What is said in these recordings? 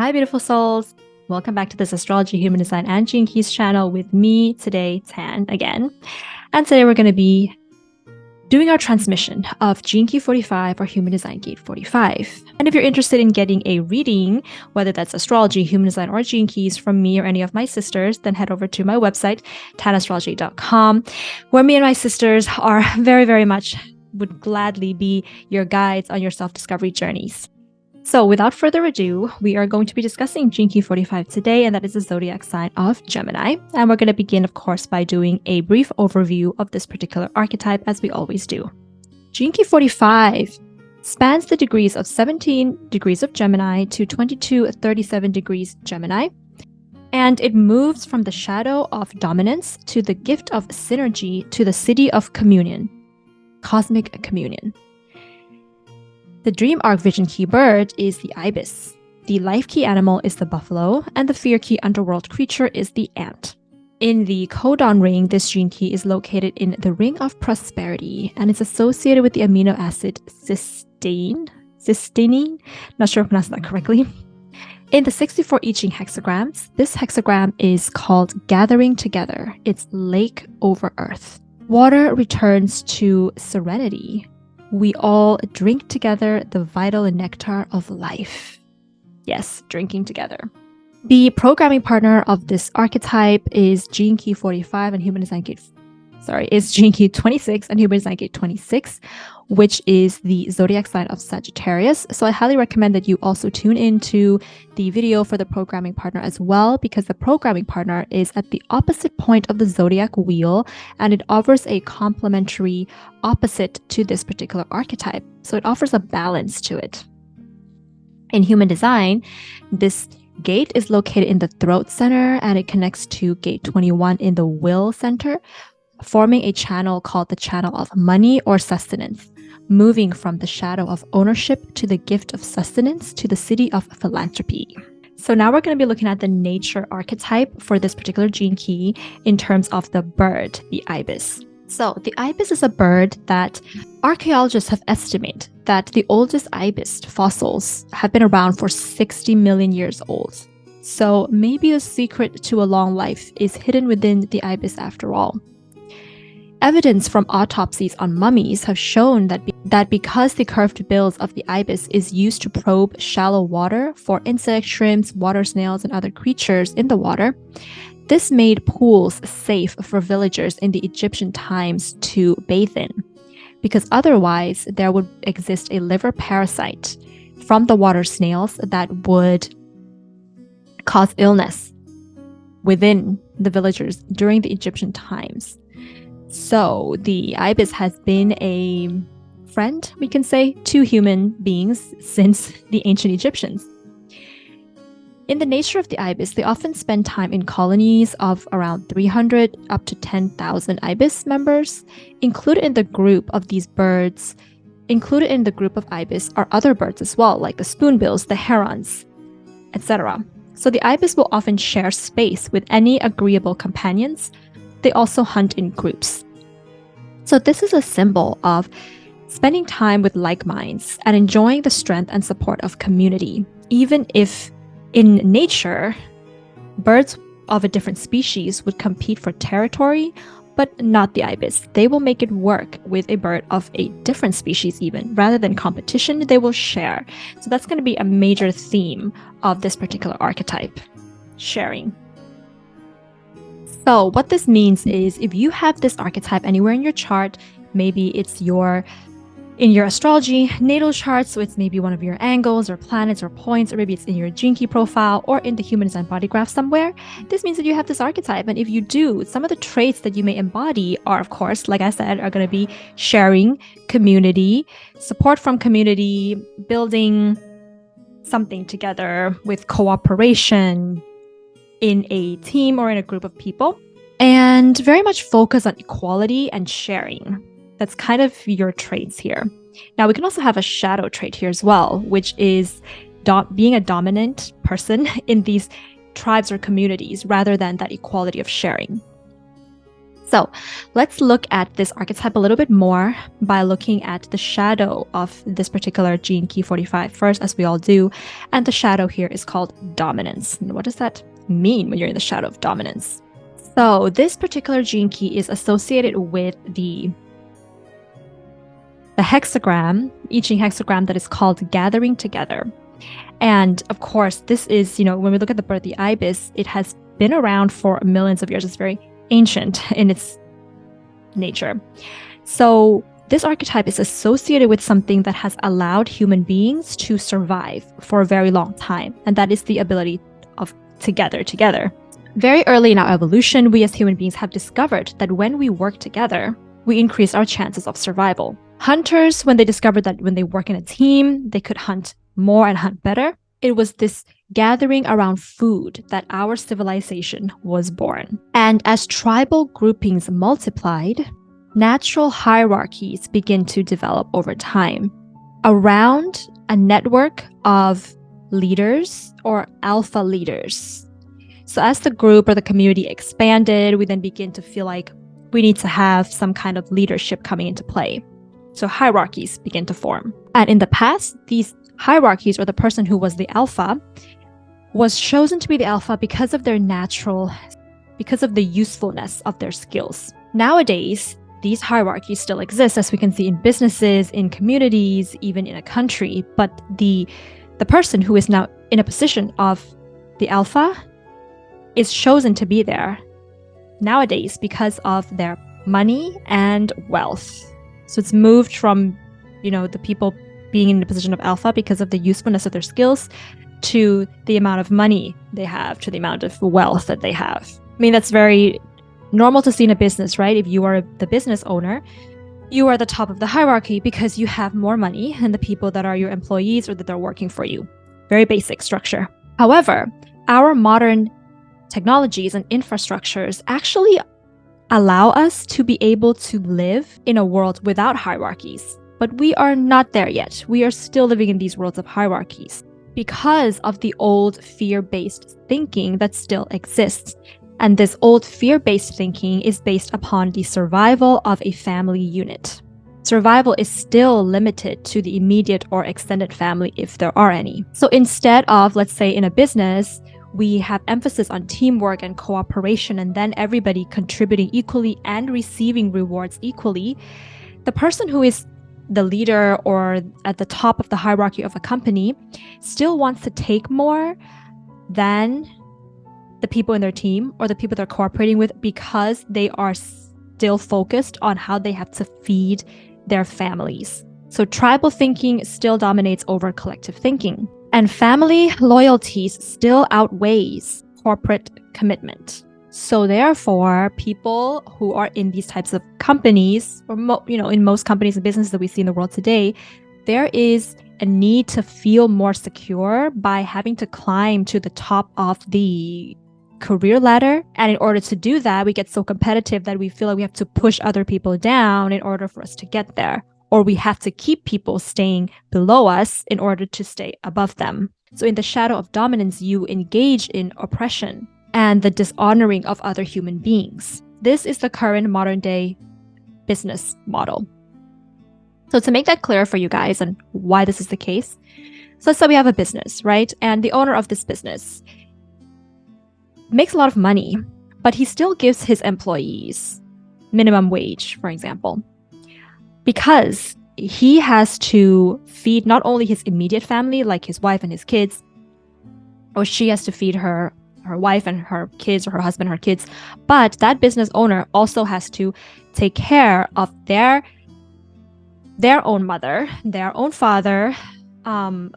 Hi, beautiful souls. Welcome back to this Astrology, Human Design, and Gene Keys channel with me today, Tan, again. And today we're going to be doing our transmission of Gene Key 45 or Human Design Gate 45. And if you're interested in getting a reading, whether that's astrology, human design, or Gene Keys from me or any of my sisters, then head over to my website, tanastrology.com, where me and my sisters are very much would gladly be your guides on your self-discovery journeys. So without further ado, we are going to be discussing Gene Key 45 today, and that is the zodiac sign of Gemini. And we're going to begin, of course, by doing a brief overview of this particular archetype, as we always do. Gene Key 45 spans the degrees of 17 degrees of Gemini to 22-37 degrees Gemini. And it moves from the shadow of dominance to the gift of synergy to the siddhi of communion, cosmic communion. The dream arc vision key bird is the Ibis. The life key animal is the buffalo, and the fear key underworld creature is the ant. In the codon ring, this gene key is located in the ring of prosperity, and it's associated with the amino acid cysteine. Not sure if I pronounced that correctly. In the 64 I Ching hexagrams, this hexagram is called gathering together. It's lake over earth. Water returns to serenity. We all drink together the vital nectar of life. Yes, drinking together. The programming partner of this archetype is Gene Key 45 and Human Design Gate. Is Gene Key 26 and Human Design Gate 26, which is the zodiac sign of Sagittarius. So I highly recommend that you also tune into the video for the programming partner as well, because the programming partner is at the opposite point of the zodiac wheel, and it offers a complementary opposite to this particular archetype. So it offers a balance to it. In Human Design, this gate is located in the throat center, and it connects to gate 21 in the will center, forming a channel called the channel of money or sustenance, moving from the shadow of ownership to the gift of sustenance to the siddhi of philanthropy. So now we're going to be looking at the nature archetype for this particular gene key in terms of the bird, the Ibis. So the Ibis is a bird that archaeologists have estimated that the oldest Ibis fossils have been around for 60 million years old. So maybe the secret to a long life is hidden within the Ibis after all. Evidence from autopsies on mummies have shown that because the curved bills of the Ibis is used to probe shallow water for insects, shrimps, water snails, and other creatures in the water, this made pools safe for villagers in the Egyptian times to bathe in, because otherwise there would exist a liver parasite from the water snails that would cause illness within the villagers during the Egyptian times. So the Ibis has been a friend, we can say, to human beings since the ancient Egyptians. In the nature of the Ibis, they often spend time in colonies of around 300 up to 10,000 Ibis members. Included in the group of these birds, included in the group of Ibis are other birds as well, like the spoonbills, the herons, etc. So the Ibis will often share space with any agreeable companions. They also hunt in groups. So this is a symbol of spending time with like minds and enjoying the strength and support of community. Even if in nature, birds of a different species would compete for territory, but not the Ibis. They will make it work with a bird of a different species even. Rather than competition, they will share. So that's going to be a major theme of this particular archetype, sharing. So what this means is if you have this archetype anywhere in your chart, maybe it's in your astrology natal chart, so it's maybe one of your angles or planets or points, or maybe it's in your gene key profile or in the human design body graph somewhere, this means that you have this archetype. And if you do, some of the traits that you may embody are, of course, like I said, are going to be sharing, community, support from community, building something together with cooperation, in a team or in a group of people, and very much focus on equality and sharing. That's kind of your traits here. Now, we can also have a shadow trait here as well, which is being a dominant person in these tribes or communities rather than that equality of sharing. So let's look at this archetype a little bit more by looking at the shadow of this particular gene key 45 first, as we all do. And the shadow here is called dominance. And what does that mean when you're in the shadow of dominance? So this particular gene key is associated with the hexagram, I Ching hexagram that is called gathering together. And of course, this is, when we look at the birth of the Ibis, it has been around for millions of years. It's very ancient in its nature. So this archetype is associated with something that has allowed human beings to survive for a very long time, and that is the ability of to gather together. Very early in our evolution, we as human beings have discovered that when we work together, we increase our chances of survival. Hunters, when they discovered that when they work in a team, they could hunt more and hunt better, it was this gathering around food that our civilization was born. And as tribal groupings multiplied, natural hierarchies begin to develop over time around a network of leaders or alpha leaders. So as the group or the community expanded, we then begin to feel like we need to have some kind of leadership coming into play. So hierarchies begin to form. And in the past, these hierarchies, or the person who was the alpha, was chosen to be the alpha because of the usefulness of their skills. Nowadays, these hierarchies still exist, as we can see in businesses, in communities, even in a country. But the person who is now in a position of the alpha is chosen to be there nowadays because of their money and wealth. So it's moved from, the people being in the position of alpha because of the usefulness of their skills to the amount of money they have, to the amount of wealth that they have. I mean, that's very normal to see in a business, right? If you are the business owner, you are the top of the hierarchy because you have more money than the people that are your employees or that are working for you. Very basic structure. However, our modern technologies and infrastructures actually allow us to be able to live in a world without hierarchies. But we are not there yet. We are still living in these worlds of hierarchies because of the old fear-based thinking that still exists. And this old fear-based thinking is based upon the survival of a family unit. Survival is still limited to the immediate or extended family if there are any. So instead of, let's say in a business, we have emphasis on teamwork and cooperation, and then everybody contributing equally and receiving rewards equally, the person who is the leader or at the top of the hierarchy of a company still wants to take more than the people in their team or the people they're cooperating with because they are still focused on how they have to feed their families. So tribal thinking still dominates over collective thinking. And family loyalties still outweighs corporate commitment. So therefore, people who are in these types of companies, or in most companies and businesses that we see in the world today, there is a need to feel more secure by having to climb to the top of the career ladder. And in order to do that, we get so competitive that we feel like we have to push other people down in order for us to get there. Or we have to keep people staying below us in order to stay above them. So in the shadow of dominance, you engage in oppression and the dishonoring of other human beings. This is the current modern day business model. So to make that clear for you guys and why this is the case, so let's say we have a business, right? And the owner of this business makes a lot of money, but he still gives his employees minimum wage, for example, because he has to feed not only his immediate family, like his wife and his kids, or she has to feed her wife and her kids, or her husband, her kids, but that business owner also has to take care of their own mother, their own father,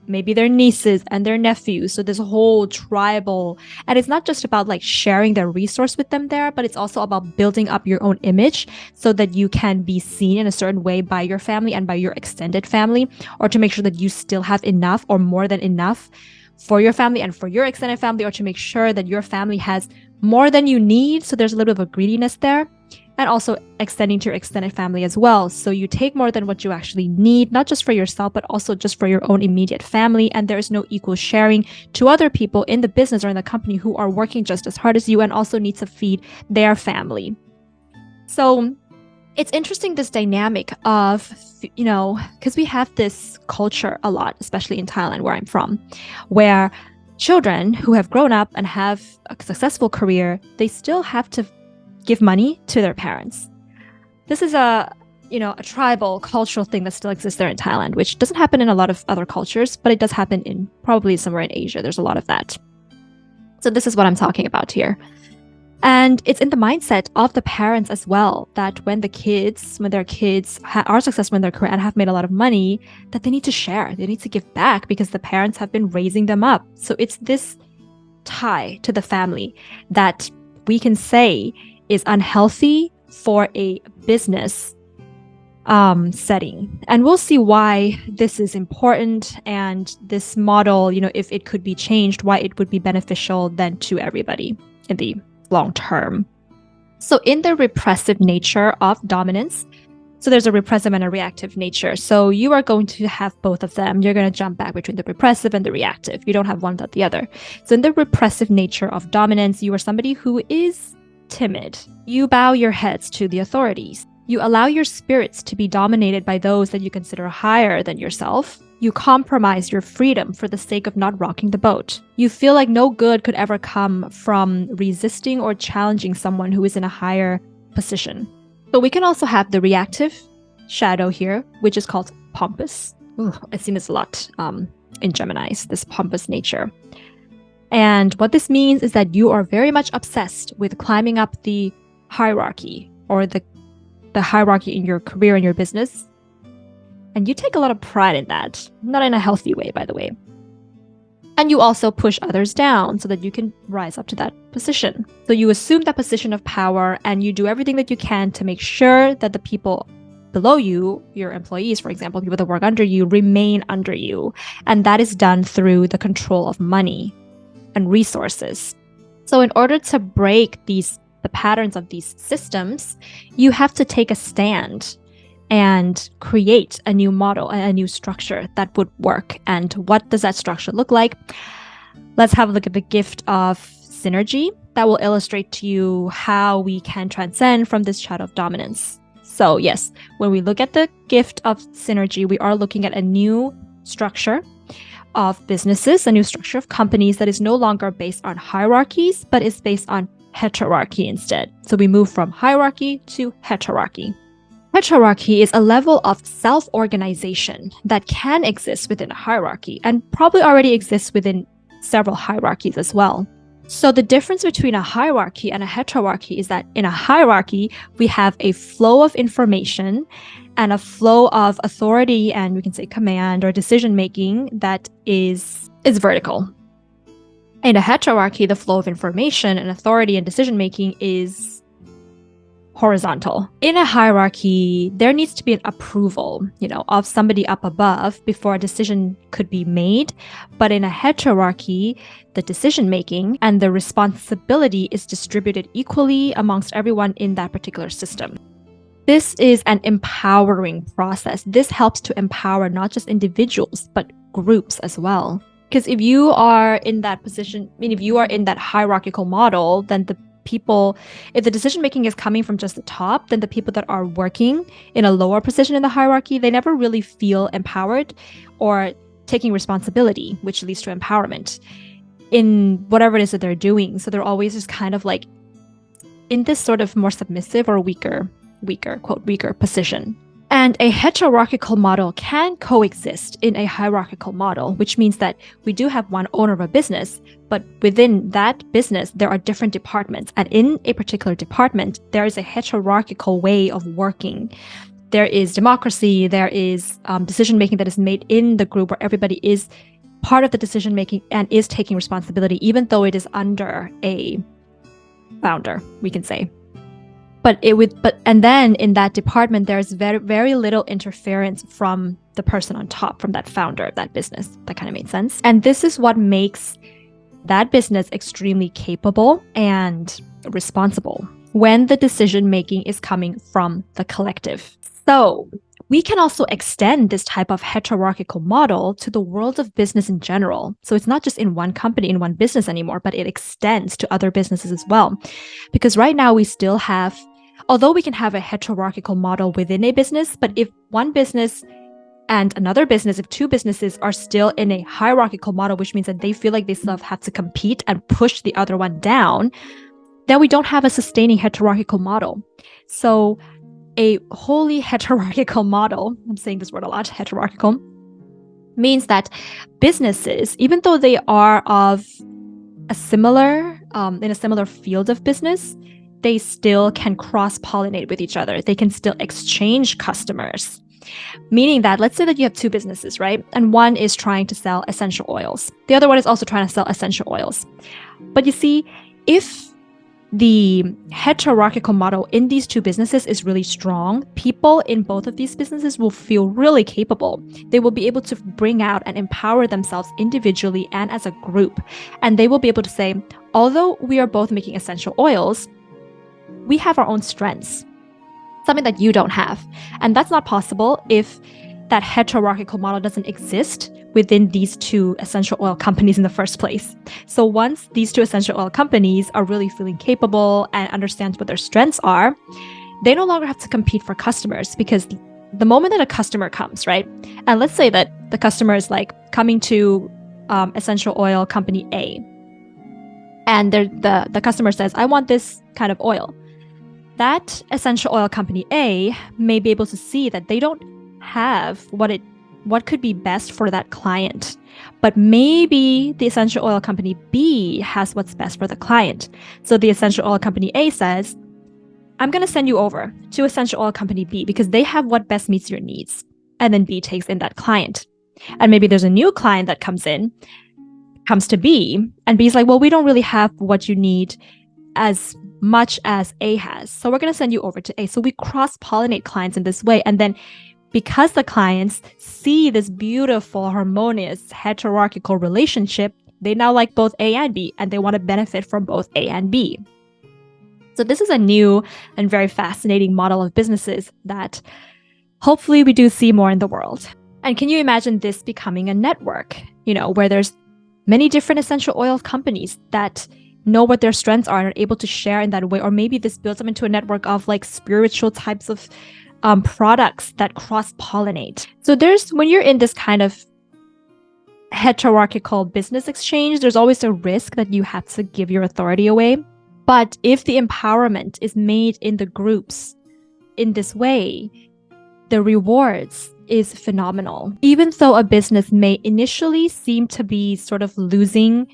maybe their nieces and their nephews. So there's a whole tribal, and it's not just about like sharing their resource with them there, but it's also about building up your own image so that you can be seen in a certain way by your family and by your extended family, or to make sure that you still have enough or more than enough for your family and for your extended family, or to make sure that your family has more than you need. So there's a little bit of a greediness there. And also extending to your extended family as well. So you take more than what you actually need, not just for yourself, but also just for your own immediate family. And there is no equal sharing to other people in the business or in the company who are working just as hard as you and also need to feed their family. So it's interesting, this dynamic of, because we have this culture a lot, especially in Thailand, where I'm from, where children who have grown up and have a successful career, they still have to give money to their parents. This is a tribal cultural thing that still exists there in Thailand, which doesn't happen in a lot of other cultures, but it does happen in probably somewhere in Asia. There's a lot of that. So this is what I'm talking about here. And it's in the mindset of the parents as well, that when their kids are successful in their career and have made a lot of money, that they need to share, they need to give back because the parents have been raising them up. So it's this tie to the family that we can say is unhealthy for a business setting. And we'll see why this is important, and this model, if it could be changed, why it would be beneficial then to everybody in the long term. So in the repressive nature of dominance, so there's a repressive and a reactive nature. So you are going to have both of them. You're going to jump back between the repressive and the reactive. You don't have one without the other. So in the repressive nature of dominance, you are somebody who is timid. You bow your heads to the authorities. You allow your spirits to be dominated by those that you consider higher than yourself. You compromise your freedom for the sake of not rocking the boat. You feel like no good could ever come from resisting or challenging someone who is in a higher position. But we can also have the reactive shadow here, which is called pompous. Ooh, I've seen this a lot in Geminis, this pompous nature. And what this means is that you are very much obsessed with climbing up the hierarchy, or the hierarchy in your career and your business. And you take a lot of pride in that, not in a healthy way, by the way. And you also push others down so that you can rise up to that position. So you assume that position of power, and you do everything that you can to make sure that the people below you, your employees, for example, people that work under you, remain under you. And that is done through the control of money and resources. So in order to break the patterns of these systems, you have to take a stand and create a new model, a new structure that would work. And what does that structure look like? Let's have a look at the gift of synergy that will illustrate to you how we can transcend from this shadow of dominance. So yes, when we look at the gift of synergy, we are looking at a new structure of businesses, a new structure of companies that is no longer based on hierarchies, but is based on heterarchy instead. So we move from hierarchy to heterarchy. Heterarchy is a level of self-organization that can exist within a hierarchy, and probably already exists within several hierarchies as well. So the difference between a hierarchy and a heterarchy is that in a hierarchy, we have a flow of information and a flow of authority, and we can say command or decision-making that is vertical. In a heterarchy, the flow of information and authority and decision-making is horizontal. In a hierarchy, there needs to be an approval, of somebody up above before a decision could be made. But in a heterarchy, the decision-making and the responsibility is distributed equally amongst everyone in that particular system. This is an empowering process. This helps to empower not just individuals, but groups as well. Because if you are in that position, if you are in that hierarchical model, then if the decision-making is coming from just the top, then the people that are working in a lower position in the hierarchy, they never really feel empowered or taking responsibility, which leads to empowerment in whatever it is that they're doing. So they're always just kind of like in this sort of more submissive or weaker, quote, weaker position. And a hierarchical model can coexist in a hierarchical model, which means that we do have one owner of a business, but within that business, there are different departments. And in a particular department, there is a hierarchical way of working. There is democracy, there is decision-making that is made in the group where everybody is part of the decision-making and is taking responsibility, even though it is under a founder, we can say. And then in that department, there's very, very little interference from the person on top, from that founder of that business. That kind of made sense. And this is what makes that business extremely capable and responsible when the decision-making is coming from the collective. So we can also extend this type of hierarchical model to the world of business in general. So it's not just in one company, in one business anymore, but it extends to other businesses as well. Because right now we still have although we can have a hierarchical model within a business, but if one business and another business, if two businesses are still in a hierarchical model, which means that they feel like they still have to compete and push the other one down, then we don't have a sustaining hierarchical model. So a wholly hierarchical model, I'm saying this word a lot, hierarchical, means that businesses, even though they are of a similar, in a similar field of business, they still can cross-pollinate with each other. They can still exchange customers. Meaning that, let's say that you have two businesses, right? And one is trying to sell essential oils. The other one is also trying to sell essential oils. But you see, if the hierarchical model in these two businesses is really strong, people in both of these businesses will feel really capable. They will be able to bring out and empower themselves individually and as a group. And they will be able to say, although we are both making essential oils, we have our own strengths, something that you don't have. And that's not possible if that hierarchical model doesn't exist within these two essential oil companies in the first place. So once these two essential oil companies are really feeling capable and understand what their strengths are, they no longer have to compete for customers, because the moment that a customer comes, right? And let's say that the customer is like coming to essential oil company A, and the customer says, I want this kind of oil. That essential oil company A may be able to see that they don't have what could be best for that client, but maybe the essential oil company B has what's best for the client. So the essential oil company A says, I'm going to send you over to essential oil company B because they have what best meets your needs. And then B takes in that client. And maybe there's a new client that comes to B, and B's like, well, we don't really have what you need as much as A has. So we're going to send you over to A. So we cross-pollinate clients in this way. And then because the clients see this beautiful, harmonious, hierarchical relationship, they now like both A and B, and they want to benefit from both A and B. So this is a new and very fascinating model of businesses that hopefully we do see more in the world. And can you imagine this becoming a network, where there's many different essential oil companies that know what their strengths are and are able to share in that way? Or maybe this builds up into a network of like spiritual types of products that cross-pollinate. So when you're in this kind of hierarchical business exchange, there's always a risk that you have to give your authority away. But if the empowerment is made in the groups in this way, the rewards is phenomenal. Even though a business may initially seem to be sort of losing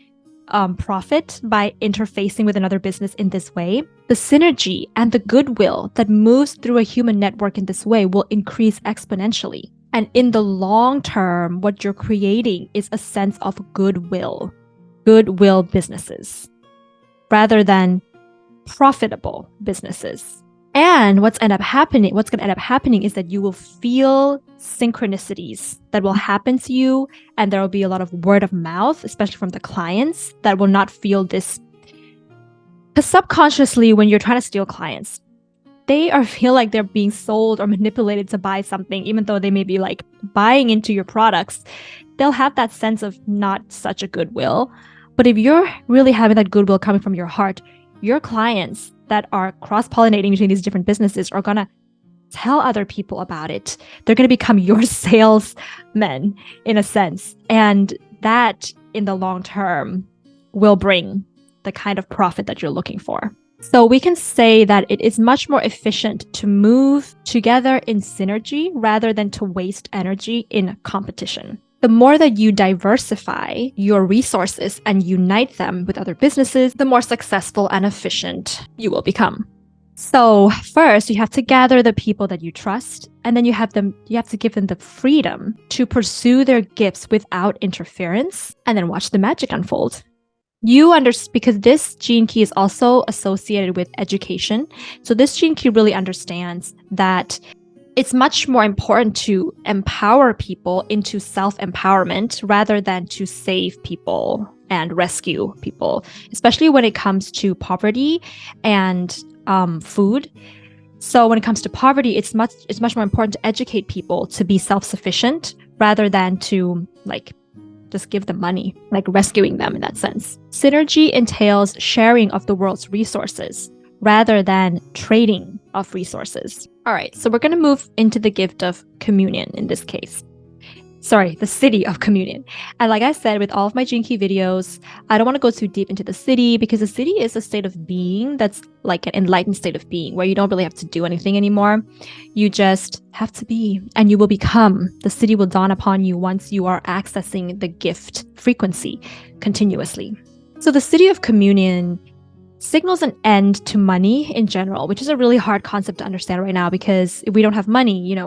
profit by interfacing with another business in this way, the synergy and the goodwill that moves through a human network in this way will increase exponentially. And in the long term, what you're creating is a sense of goodwill businesses, rather than profitable businesses. And what's going to end up happening is that you will feel synchronicities that will happen to you, and there will be a lot of word of mouth, especially from the clients, that will not feel this. Because subconsciously, when you're trying to steal clients, they feel like they're being sold or manipulated to buy something, even though they may be like buying into your products. They'll have that sense of not such a goodwill. But if you're really having that goodwill coming from your heart, your clients that are cross-pollinating between these different businesses are going to tell other people about it. They're going to become your salesmen in a sense. And that in the long term will bring the kind of profit that you're looking for. So we can say that it is much more efficient to move together in synergy rather than to waste energy in competition. The more that you diversify your resources and unite them with other businesses, the more successful and efficient you will become. So first, you have to gather the people that you trust, and then you have to give them the freedom to pursue their gifts without interference, and then watch the magic unfold. Because this gene key is also associated with education. So this gene key really understands that it's much more important to empower people into self-empowerment rather than to save people and rescue people, especially when it comes to poverty and food. So when it comes to poverty, it's much more important to educate people to be self-sufficient rather than to just give them money, like rescuing them in that sense. Synergy entails sharing of the world's resources rather than trading of resources. All right, so we're going to move into the gift of communion in this case. Sorry, the siddhi of communion. And like I said, with all of my Gene Key videos, I don't want to go too deep into the siddhi because the siddhi is a state of being that's like an enlightened state of being where you don't really have to do anything anymore. You just have to be and you will become. The siddhi will dawn upon you once you are accessing the gift frequency continuously. So the siddhi of communion signals an end to money in general, which is a really hard concept to understand right now because if we don't have money,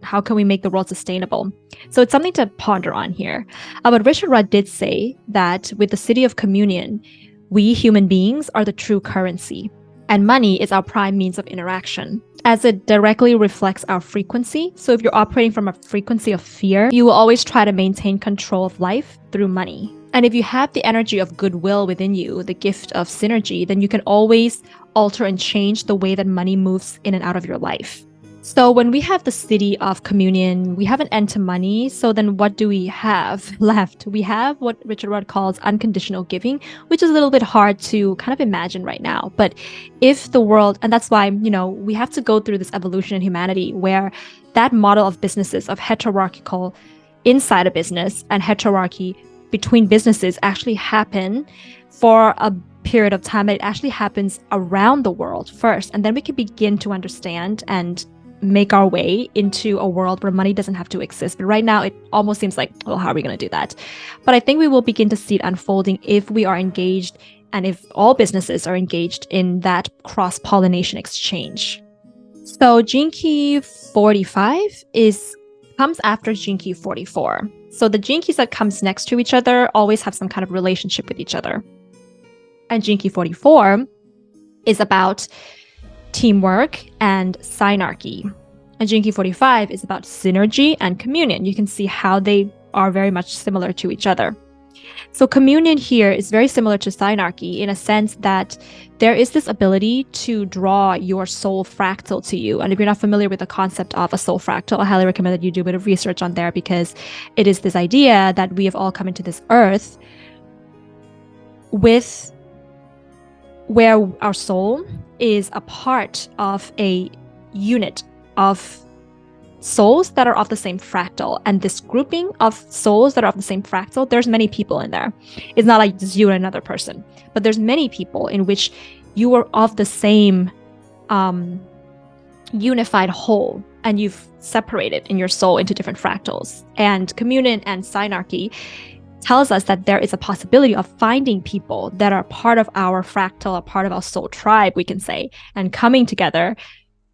how can we make the world sustainable? So it's something to ponder on here. But Richard Rudd did say that with the siddhi of communion, we human beings are the true currency, and money is our prime means of interaction, as it directly reflects our frequency. So if you're operating from a frequency of fear, you will always try to maintain control of life through money. And if you have the energy of goodwill within you, the gift of synergy, then you can always alter and change the way that money moves in and out of your life. So when we have the siddhi of communion, we have an end to money. So then what do we have left? We have what Richard Rudd calls unconditional giving, which is a little bit hard to kind of imagine right now. But if the world, and that's why, we have to go through this evolution in humanity where that model of businesses, of heterarchical inside a business and heterarchy between businesses actually happen for a period of time. It actually happens around the world first. And then we can begin to understand and make our way into a world where money doesn't have to exist. But right now, it almost seems like, well, how are we going to do that? But I think we will begin to see it unfolding if we are engaged and if all businesses are engaged in that cross-pollination exchange. So Gene Key 45 comes after Gene Key 44. So the Gene Keys that comes next to each other always have some kind of relationship with each other. And Gene Key 44 is about teamwork and synarchy. And Gene Key 45 is about synergy and communion. You can see how they are very much similar to each other. So communion here is very similar to synarchy in a sense that there is this ability to draw your soul fractal to you. And if you're not familiar with the concept of a soul fractal, I highly recommend that you do a bit of research on there because it is this idea that we have all come into this earth with where our soul is a part of a unit of souls that are of the same fractal. And this grouping of souls that are of the same fractal, there's many people in there. It's not like just you and another person, but there's many people in which you are of the same unified whole, and you've separated in your soul into different fractals. And communion and synarchy tells us that there is a possibility of finding people that are part of our fractal, a part of our soul tribe, we can say, and coming together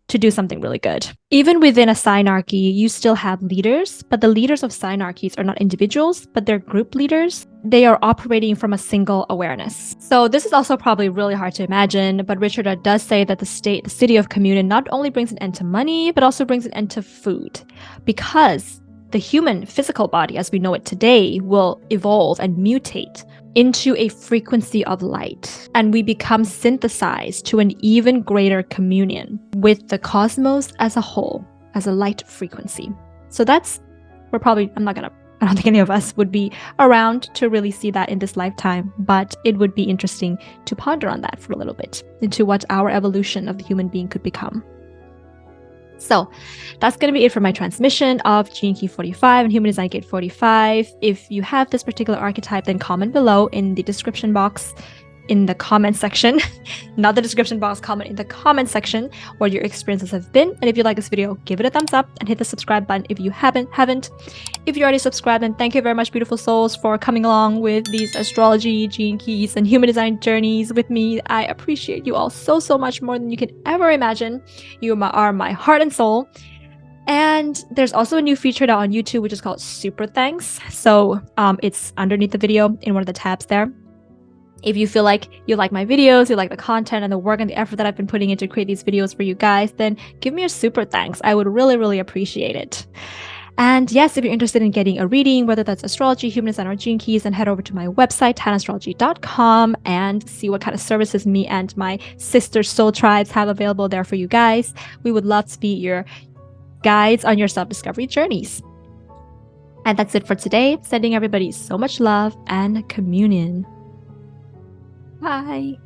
to do something really good. Even within a synarchy, you still have leaders, but the leaders of synarchies are not individuals, but they're group leaders. They are operating from a single awareness. So this is also probably really hard to imagine, but Richard does say that the siddhi of communion not only brings an end to money, but also brings an end to food, because the human physical body as we know it today will evolve and mutate into a frequency of light, and we become synthesized to an even greater communion with the cosmos as a whole, as a light frequency. So I don't think any of us would be around to really see that in this lifetime, but it would be interesting to ponder on that for a little bit, into what our evolution of the human being could become. So that's going to be it for my transmission of Gene Key 45 and Human Design Gate 45. If you have this particular archetype, then comment below in the description box, in the comment section, not the description box, comment in the comment section what your experiences have been. And if you like this video, give it a thumbs up and hit the subscribe button if you haven't. If you already subscribed, then thank you very much, beautiful souls, for coming along with these astrology, gene keys, and human design journeys with me. I appreciate you all so, so much more than you can ever imagine. You are my heart and soul. And there's also a new feature now on YouTube, which is called Super Thanks. So it's underneath the video in one of the tabs there. If you feel like you like my videos, you like the content and the work and the effort that I've been putting in to create these videos for you guys, then give me a super thanks. I would really, really appreciate it. And yes, if you're interested in getting a reading, whether that's astrology, human design, or gene keys, then head over to my website, tanastrology.com, and see what kind of services me and my sister soul tribes have available there for you guys. We would love to be your guides on your self-discovery journeys. And that's it for today. Sending everybody so much love and communion. Bye.